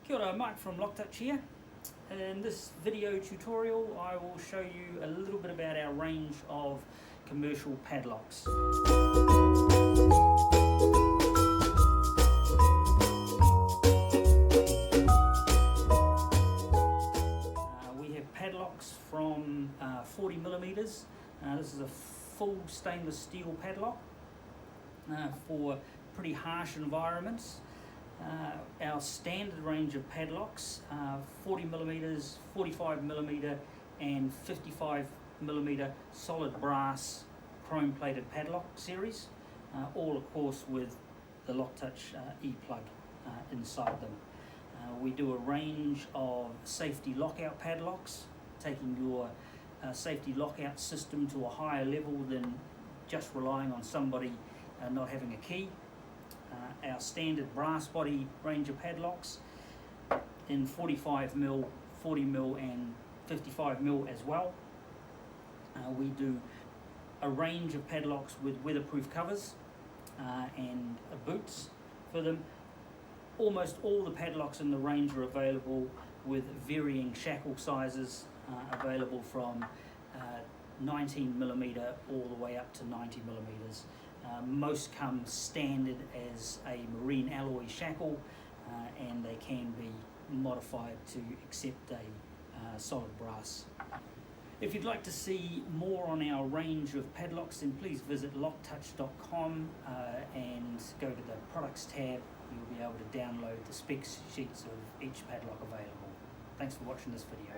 Kia ora, Mike from LOKtouch here. In this video tutorial I will show you a little bit about our range of commercial padlocks. We have padlocks from 40mm. This is a full stainless steel padlock for pretty harsh environments. Our standard range of padlocks, 40mm, 45mm and 55mm solid brass chrome plated padlock series, all of course with the LOKtouch E-plug inside them. We do a range of safety lockout padlocks, taking your safety lockout system to a higher level than just relying on somebody not having a key. Our standard brass body range of padlocks in 45mm, 40mm and 55mm as well. We do a range of padlocks with weatherproof covers and boots for them. Almost all the padlocks in the range are available with varying shackle sizes, available from 19mm all the way up to 90mm. Most come standard as a marine alloy shackle, and they can be modified to accept a solid brass. If you'd like to see more on our range of padlocks, then please visit LOKtouch.com and go to the products tab. You'll be able to download the spec sheets of each padlock available. Thanks for watching this video.